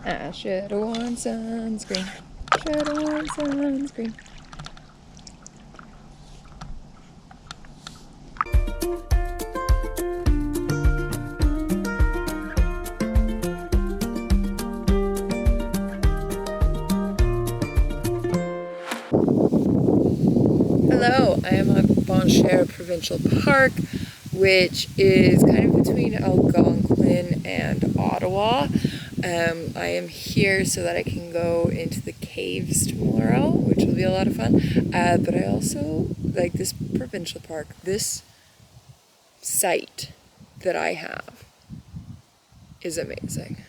I should have worn sunscreen. Should have worn sunscreen. Hello, I am at Bonnechere Provincial Park, which is kind of between Algonquin and Ottawa. I am here so that I can go into the caves tomorrow, which will be a lot of fun. But I also like this provincial park. This site that I have is amazing.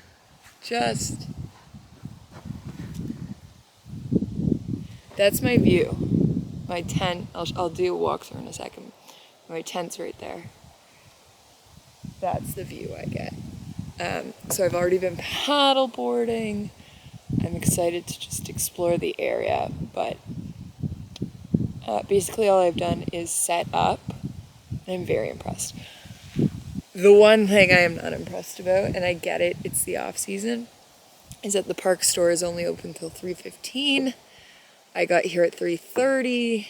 That's my view. My tent, I'll do a walkthrough in a second. My tent's right there. That's the view I get. So I've already been paddleboarding. I'm excited to just explore the area, but basically all I've done is set up, and I'm very impressed. The one thing I am not impressed about, and I get it, it's the off season, is that the park store is only open till 3:15. I got here at 3:30,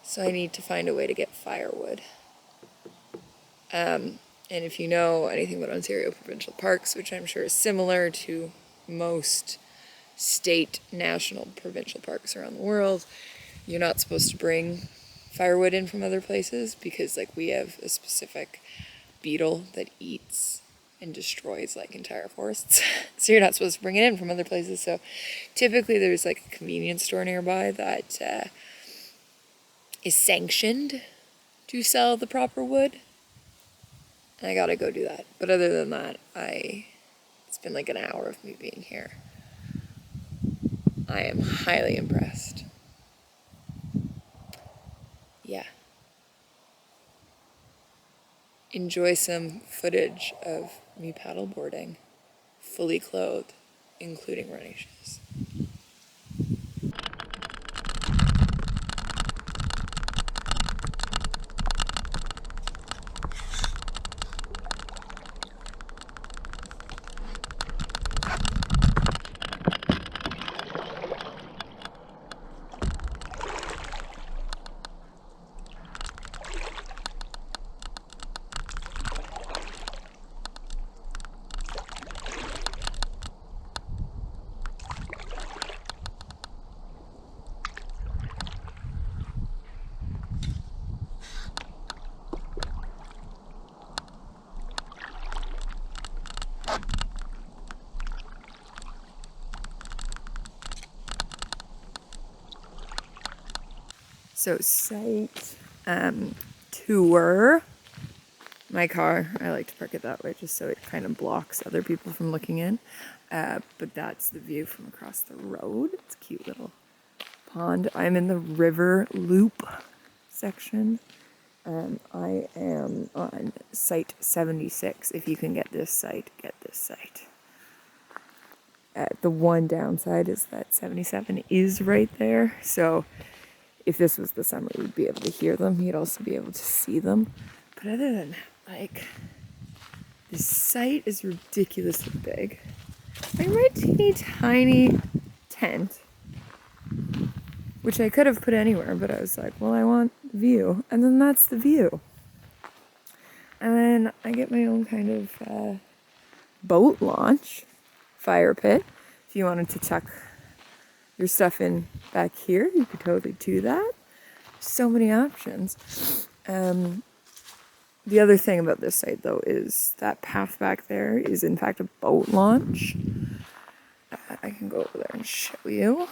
so I need to find a way to get firewood. And if you know anything about Ontario provincial parks, which I'm sure is similar to most state, national, provincial parks around the world, you're not supposed to bring firewood in from other places because, like, we have a specific beetle that eats and destroys like entire forests. So you're not supposed to bring it in from other places. So typically there's like a convenience store nearby that is sanctioned to sell the proper wood. And I gotta go do that. But other than that, it's been like an hour of me being here. I am highly impressed. Yeah. Enjoy some footage of me paddleboarding, fully clothed, including running shoes. So site tour. My car, I like to park it that way just so it kind of blocks other people from looking in. But that's the view from across the road. It's a cute little pond. I'm in the river loop section. I am on site 76. If you can get this site, get this site. The one downside is that 77 is right there. So if this was the summer, you'd be able to hear them. You'd also be able to see them. But other than that, like, this site is ridiculously big. I have my teeny tiny tent, which I could have put anywhere, but I was like, well, I want the view. And then that's the view. And then I get my own kind of boat launch, fire pit. If you wanted to tuck your stuff in back here, you could totally do that. So many options. The other thing about this site, though, is that path back there is in fact a boat launch. I can go over there and show you.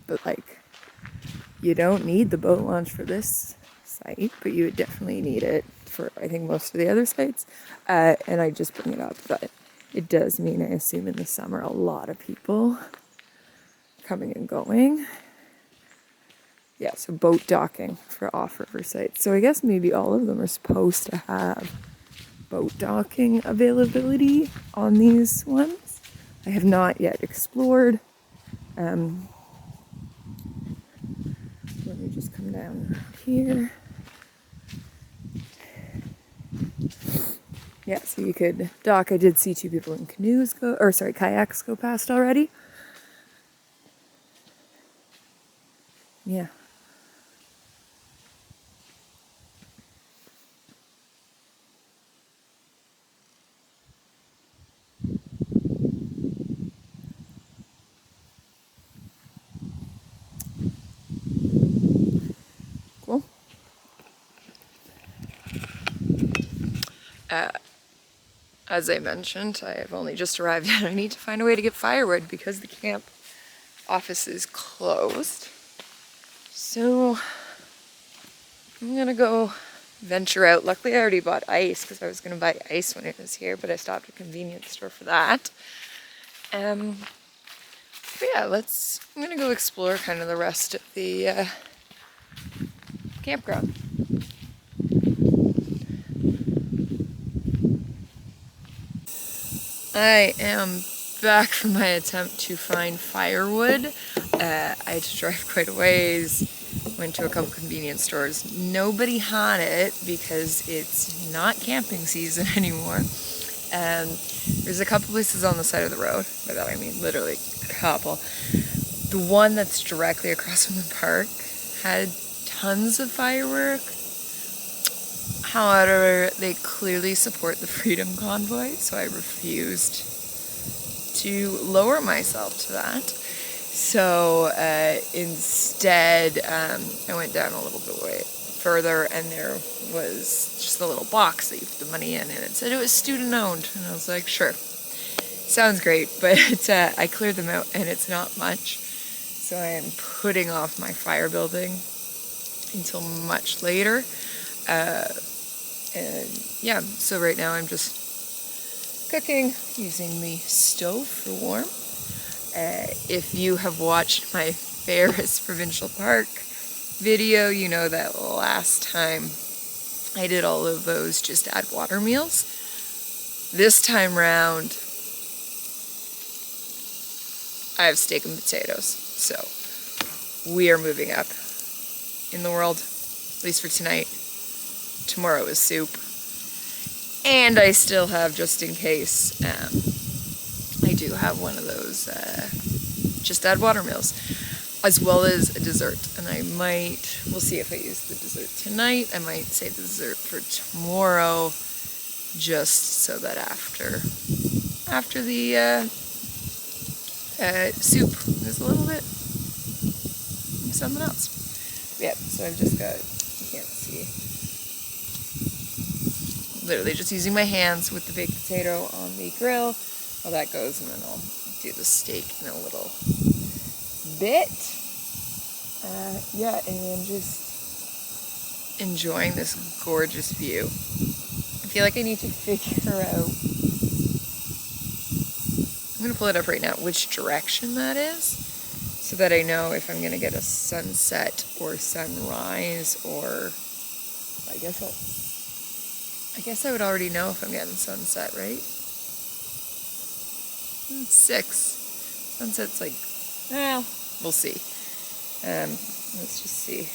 But like, you don't need the boat launch for this site, but you would definitely need it for, I think, most of the other sites. And I just bring it up, but it does mean, I assume, in the summer, a lot of people coming and going. Yeah, so boat docking for off-river sites. So I guess maybe all of them are supposed to have boat docking availability on these ones. I have not yet explored. Let me just come down here. Yeah, so you could dock. I did see 2 people in kayaks go past already. Yeah. Cool. As I mentioned, I have only just arrived and I need to find a way to get firewood because the camp office is closed. So I'm gonna go venture out. Luckily I already bought ice because I was gonna buy ice when it was here, but I stopped at a convenience store for that. But yeah, I'm gonna go explore kind of the rest of the campground. I am back from my attempt to find firewood. I had to drive quite a ways, went to a couple convenience stores. Nobody had it because it's not camping season anymore. There's a couple places on the side of the road. By that I mean literally a couple. The one that's directly across from the park had tons of firework. However, they clearly support the Freedom Convoy, so I refused to lower myself to that. So instead, I went down a little bit way further, and there was just a little box that you put the money in, and it said it was student owned. And I was like, sure, sounds great, but I cleared them out, and it's not much. So I am putting off my fire building until much later. And yeah, so right now I'm just cooking using the stove for warmth. If you have watched my Bonnechere Provincial Park video, you know that last time I did all of those just add water meals. This time round, I have steak and potatoes. So we are moving up in the world, at least for tonight. Tomorrow is soup. And I still have, just in case, I do have one of those just add water meals, as well as a dessert. And we'll see if I use the dessert tonight. I might save the dessert for tomorrow, just so that after the soup is a little bit something else. Yeah, so I've just got, you can't see, literally just using my hands with the baked potato on the grill while that goes, and then I'll do the steak in a little bit. Yeah, and I'm just enjoying this gorgeous view. I feel like I need to figure out, I'm going to pull it up right now, which direction that is, so that I know if I'm going to get a sunset or sunrise, or I guess I would already know if I'm getting sunset, right? It's 6. Sunset's like, well, we'll see. Let's just see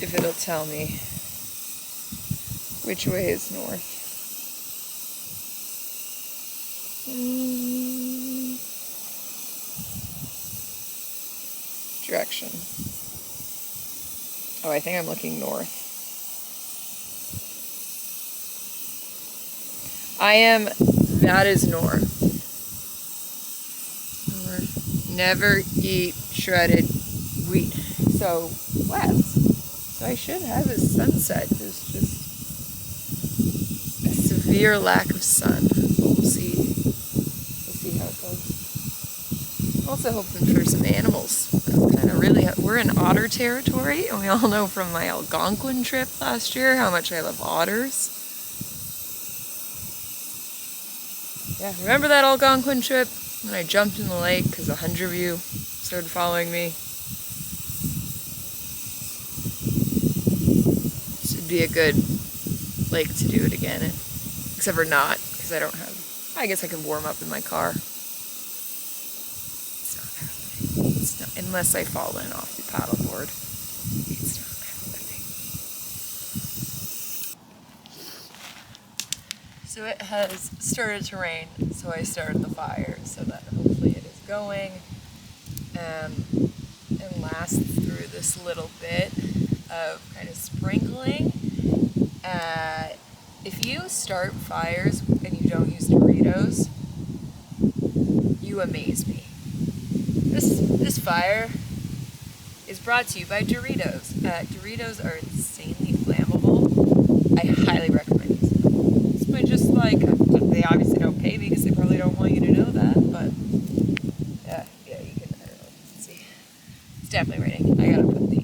if it'll tell me which way is north. Direction. Oh, I think I'm looking north. That is north. Never eat shredded wheat. So, west. So I should have a sunset. There's just a severe lack of sun. But we'll see. We'll see how it goes. I'm also hoping for some animals. We're in otter territory, and we all know from my Algonquin trip last year how much I love otters. Yeah, remember that Algonquin trip when I jumped in the lake because 100 of you started following me? Should be a good lake to do it again, except for not, because I guess I can warm up in my car. It's not happening. It's not, unless I fall in off the paddleboard. It's not happening. So it has started to rain, so I started the fire so that hopefully it is going and lasts through this little bit of kind of sprinkling. If you start fires and you don't use Doritos, you amaze me. This fire is brought to you by Doritos. Doritos are insanely flammable. I highly recommend using them. It's my just like, they obviously don't pay me because they probably don't want you to know that, but yeah, you can, I don't know, you can see. It's definitely raining. I gotta put the,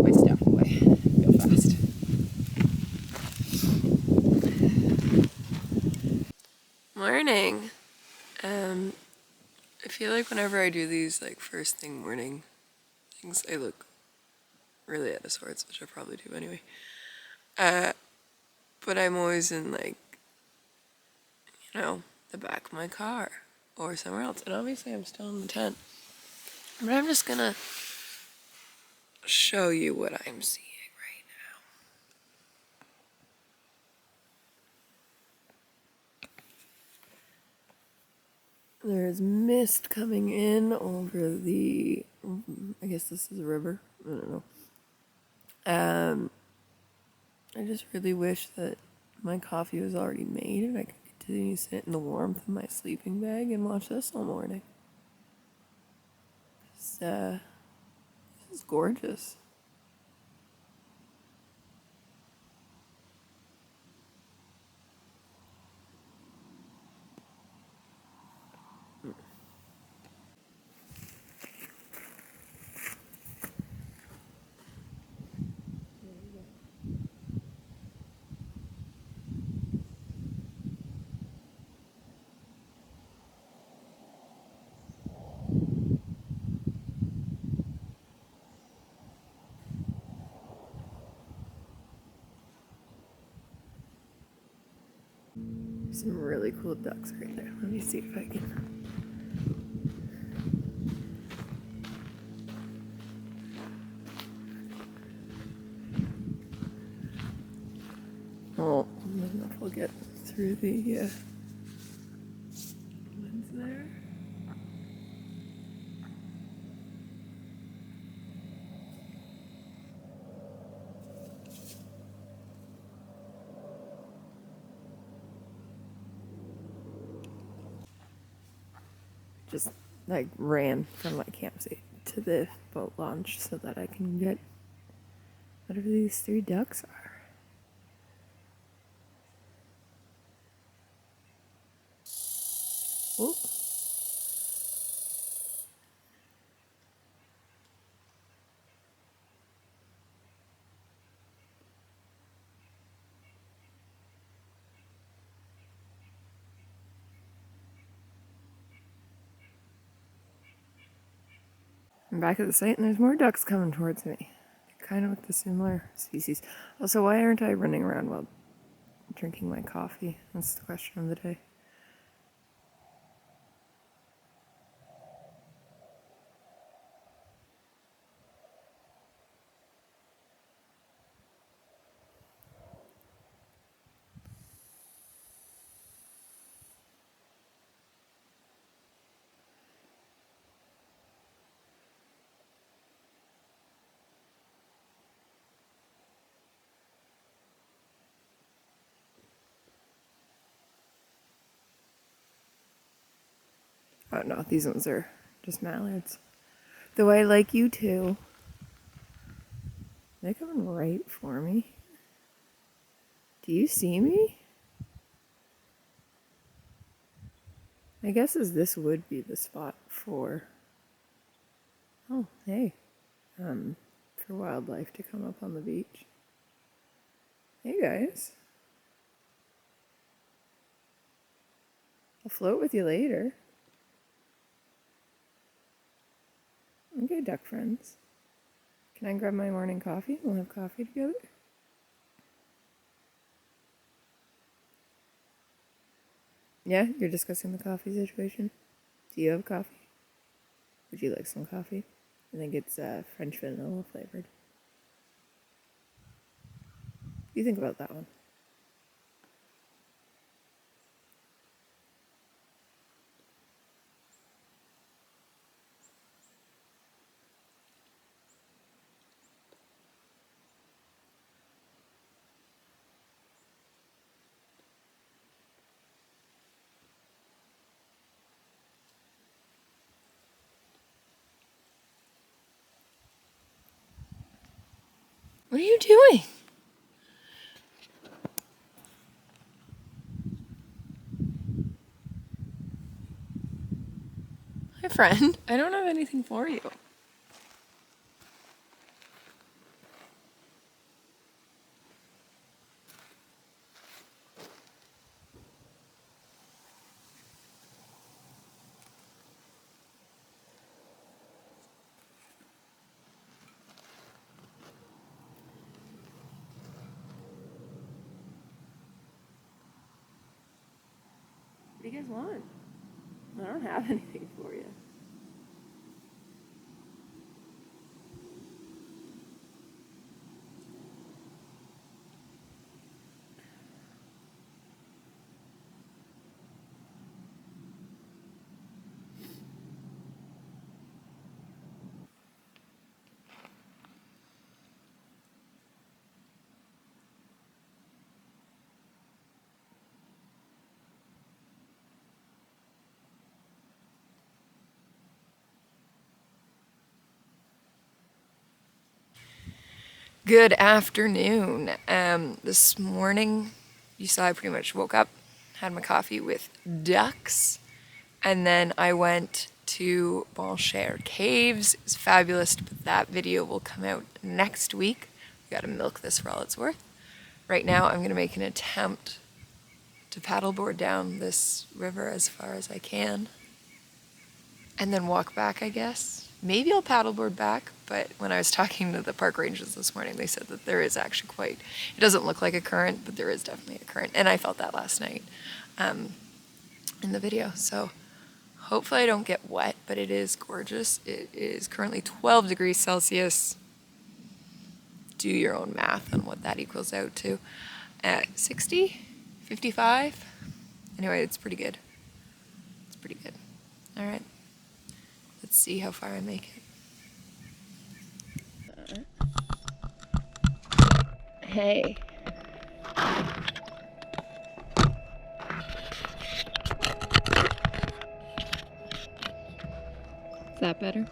my stuff away real fast. Morning. I feel like whenever I do these like first thing morning things, I look really out of sorts, which I probably do anyway. But I'm always in like, the back of my car or somewhere else. And obviously I'm still in the tent. But I'm just gonna show you what I'm seeing right now. There's mist coming in over the, I guess this is a river. I don't know. I just really wish that my coffee was already made and I could continue to sit in the warmth of my sleeping bag and watch this all morning. This is gorgeous. Some really cool ducks right there. Let me see if I can. Oh, I don't know if we'll get through the lens there. Just like ran from my campsite to the boat launch so that I can get whatever these 3 ducks are. Oh. I'm back at the site and there's more ducks coming towards me. Kind of with the similar species. Also, why aren't I running around while drinking my coffee? That's the question of the day. Oh no, these ones are just mallards. Though I like you too. They're coming right for me. Do you see me? My guess is this would be the spot for, oh, hey, for wildlife to come up on the beach. Hey guys. I'll float with you later. Okay, duck friends. Can I grab my morning coffee? We'll have coffee together. Yeah, you're discussing the coffee situation. Do you have coffee? Would you like some coffee? I think it's French vanilla flavored. What do you think about that one? What are you doing? Hi, friend. I don't have anything for you. What do you guys want? I don't have anything for you. Good afternoon. This morning, you saw I pretty much woke up, had my coffee with ducks, and then I went to Bonnechere Caves. It was fabulous, but that video will come out next week. We gotta milk this for all it's worth. Right now, I'm gonna make an attempt to paddleboard down this river as far as I can, and then walk back, I guess. Maybe I'll paddleboard back, but when I was talking to the park rangers this morning, they said that there is actually quite, it doesn't look like a current, but there is definitely a current. And I felt that last night in the video. So hopefully I don't get wet, but it is gorgeous. It is currently 12 degrees Celsius. Do your own math on what that equals out to. At 60, 55. Anyway, it's pretty good. It's pretty good. All right. Let's see how far I make it. Hey. Is that better?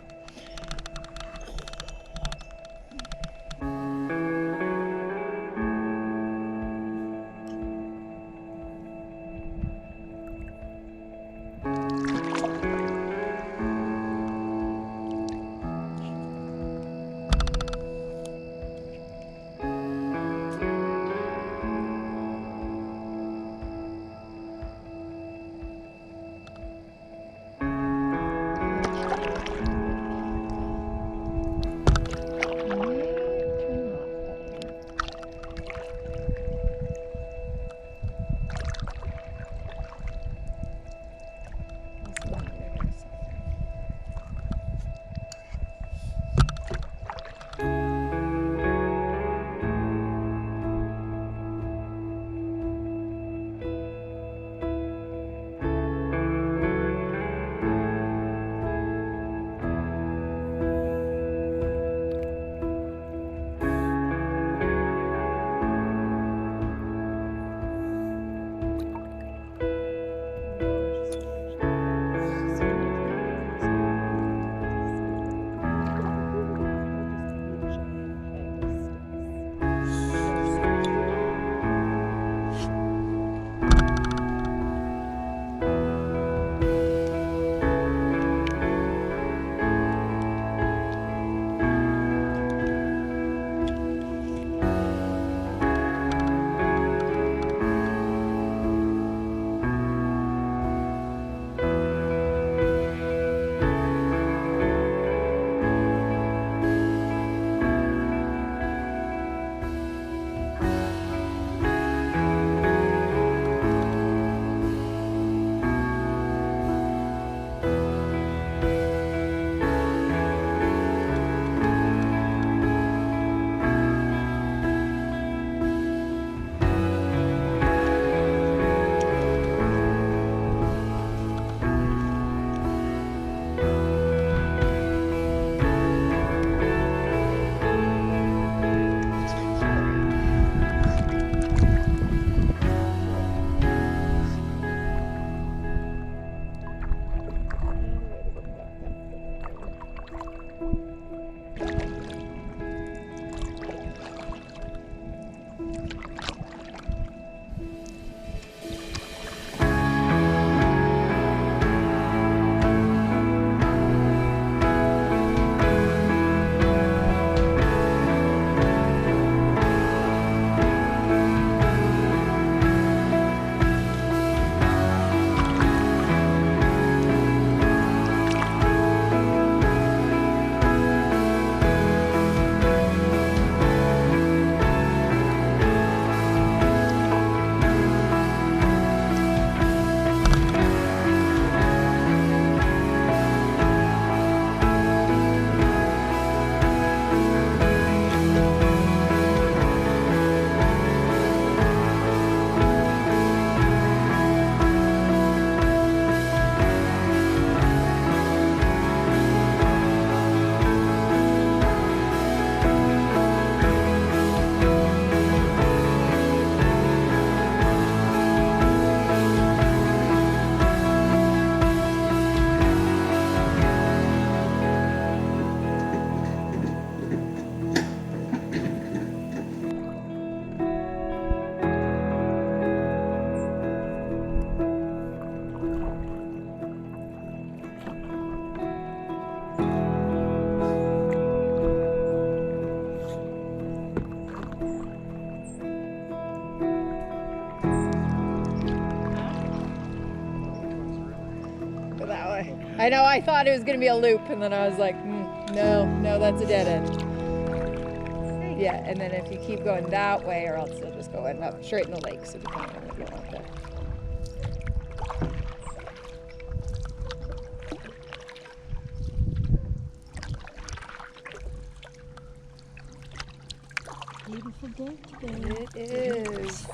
I know, I thought it was gonna be a loop, and then I was like, no, that's a dead end. Yeah, and then if you keep going that way, or else you'll just go end up straight in the lake, so depending on what you want there. Beautiful day today. It is.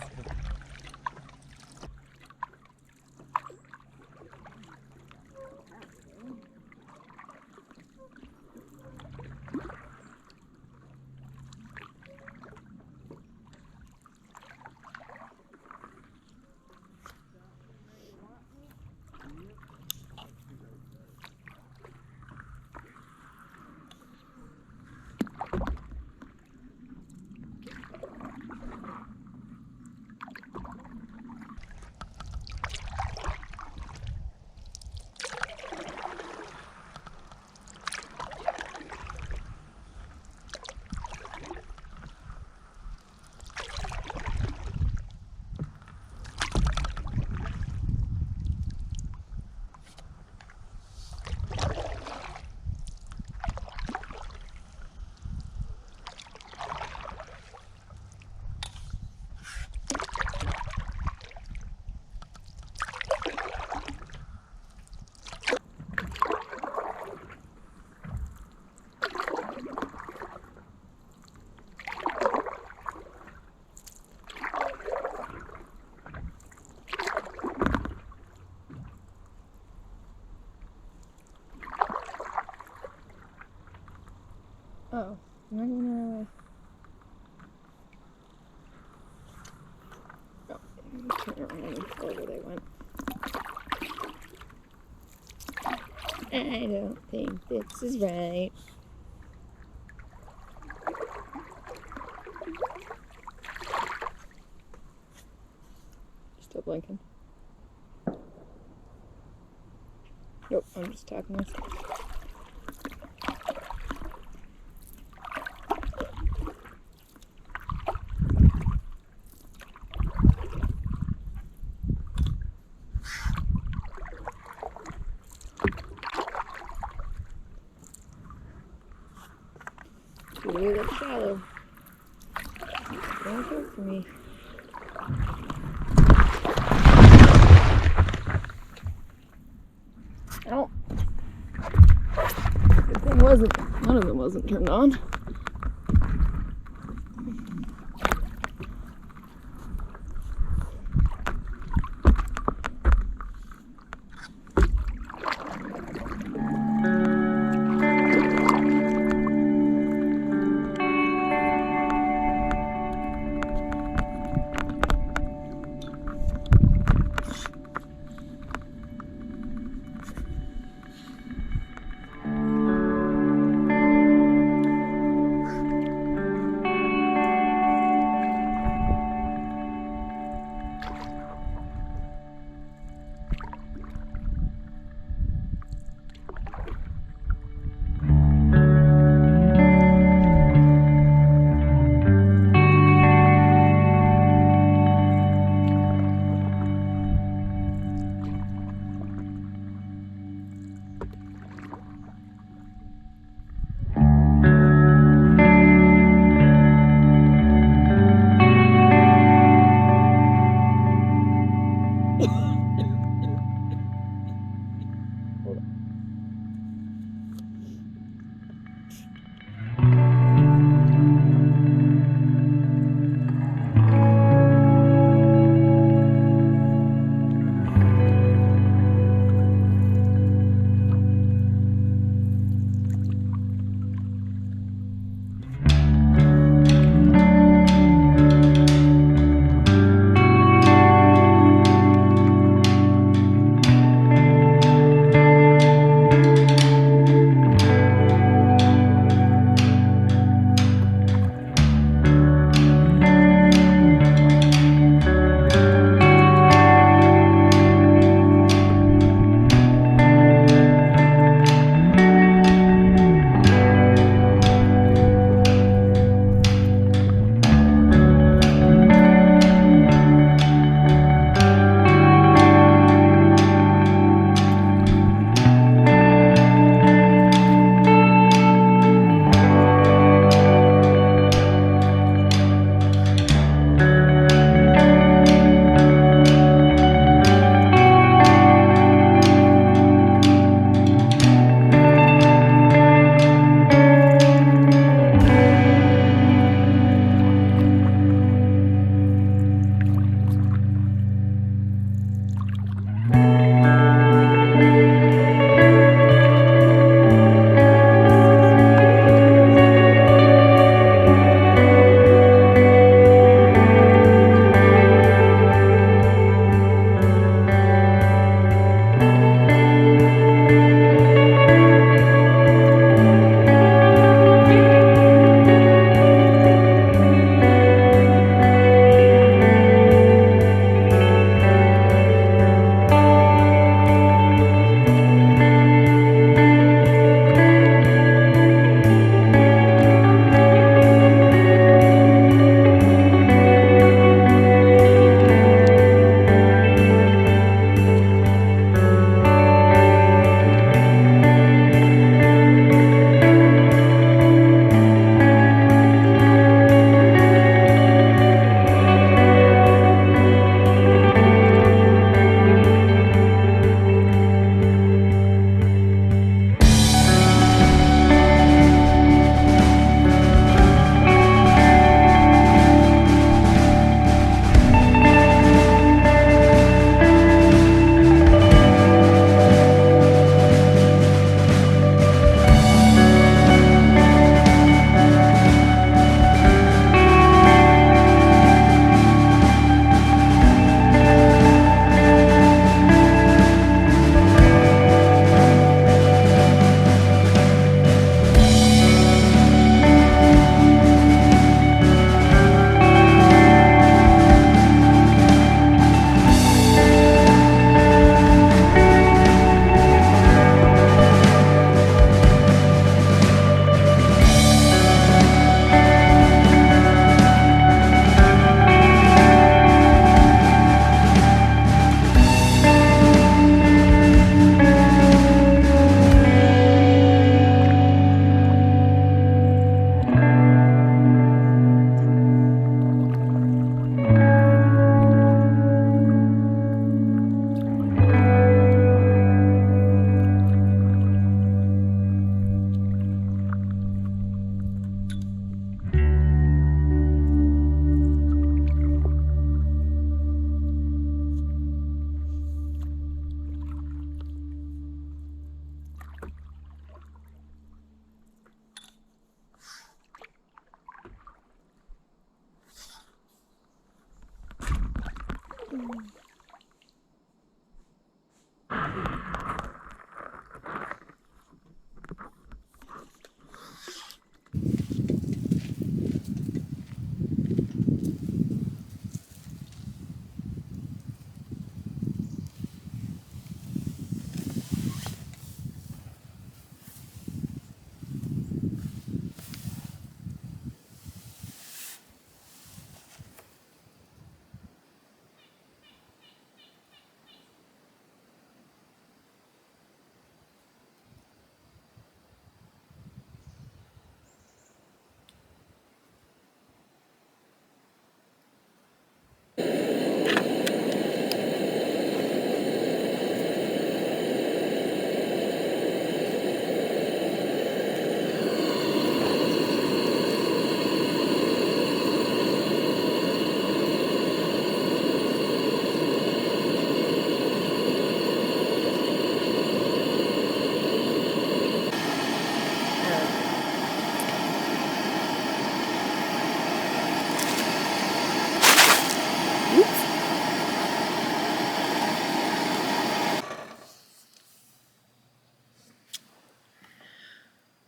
Oh, am I gonna... Oh, turn around and go where they went. I don't think this is right. Still blinking. Nope, I'm just talking myself. Ooh, that's shallow. Don't go for me. Ow. Good thing one of them wasn't turned on.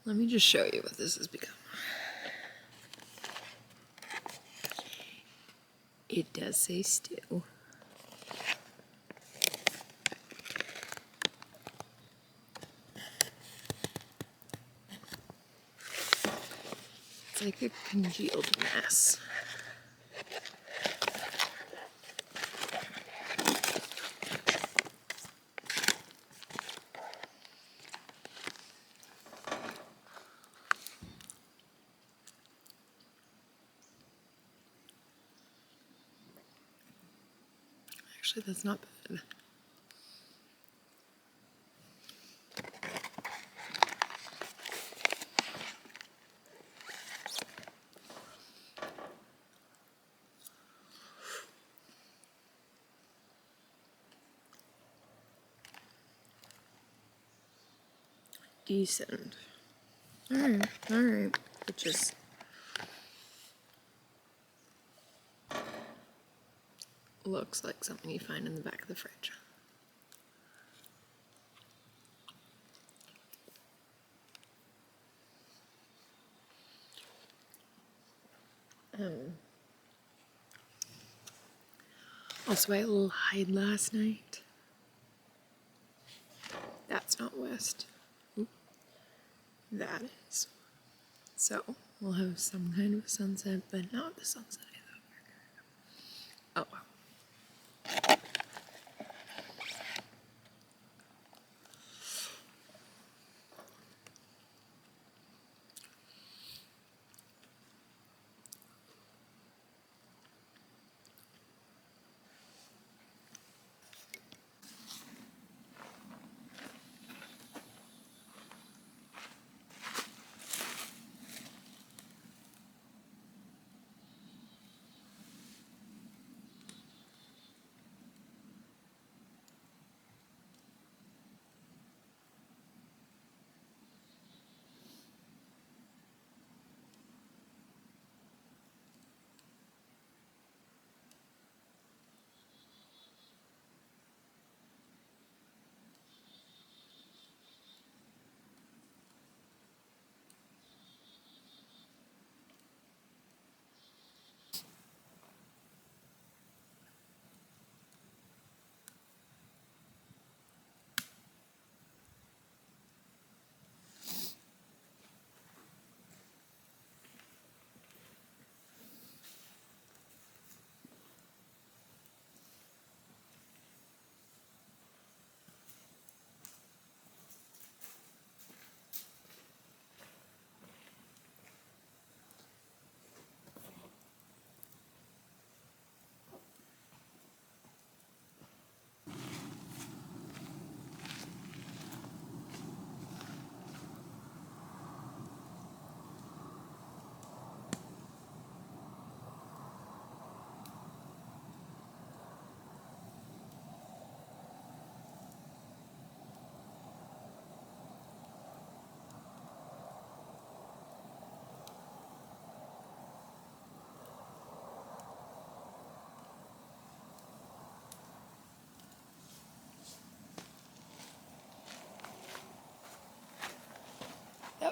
Let me just show you what this has become. It does say still. It's like a congealed mess. Actually, that's not bad. Decent. Alright, alright. It just looks like something you find in the back of the fridge. Also, I had a little hide last night. That's not west. Oop. That is. So, we'll have some kind of a sunset, but not the sunset I thought we were gonna have. Oh well.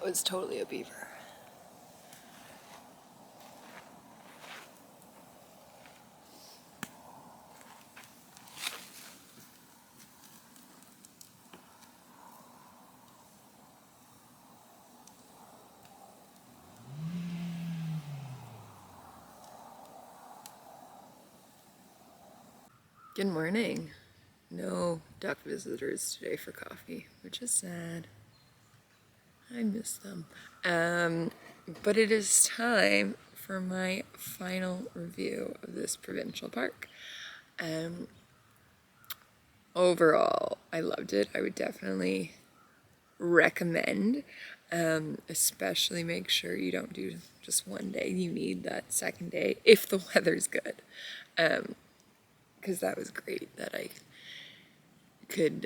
was totally a beaver. Good morning. No duck visitors today for coffee, which is sad. I miss them. But it is time for my final review of this provincial park. Overall, I loved it. I would definitely recommend, especially make sure you don't do just one day. You need that second day if the weather's good. Because that was great that I could,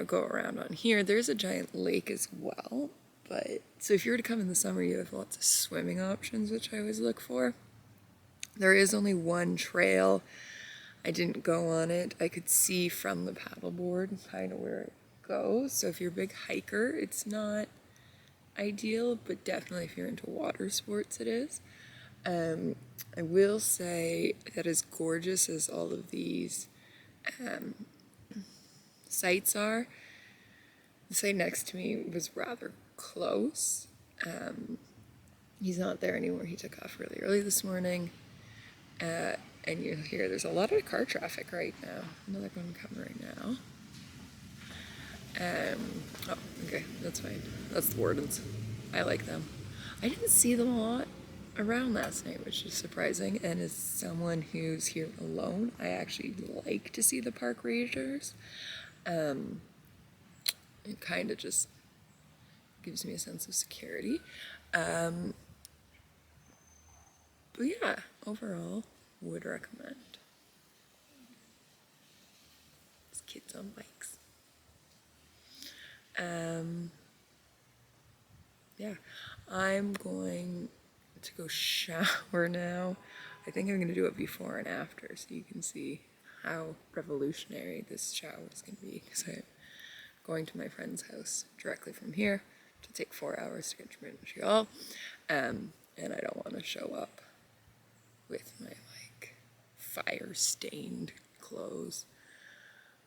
go around on here. There's a giant lake as well, but so if you were to come in the summer, you have lots of swimming options, which I always look for. There is only one trail. I didn't go on it. I could see from the paddleboard kind of where it goes. So if you're a big hiker, it's not ideal, but definitely if you're into water sports, it is. I will say that as gorgeous as all of these sites are, the site next to me was rather close. He's not there anymore. He took off really early this morning. And you'll hear there's a lot of car traffic right now. Another one coming right now. Oh, okay, that's fine. That's the wardens. I like them. I didn't see them a lot around last night, which is surprising. And as someone who's here alone, I actually like to see the park rangers. It kind of just gives me a sense of security. But yeah, overall, would recommend. There's kids on bikes. Yeah, I'm going to go shower now. I think I'm going to do it before and after so you can see how revolutionary this shower is going to be, because I'm going to my friend's house directly from here to take 4 hours to get to Montreal, and I don't want to show up with my fire-stained clothes.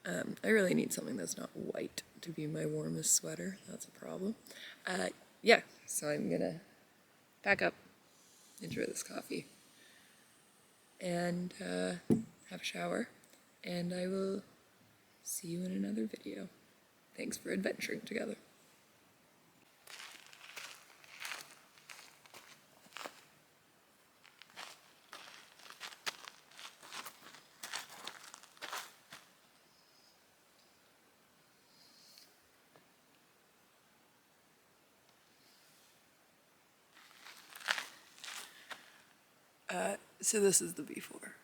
I really need something that's not white to be my warmest sweater. That's a problem. Yeah, so I'm gonna pack up, enjoy this coffee, and have a shower, and I will see you in another video. Thanks for adventuring together. So this is the before.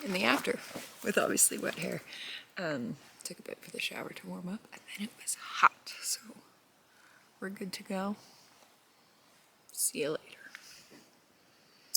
In the after, with obviously wet hair. Took a bit for the shower to warm up, and then it was hot, so we're good to go. See you later.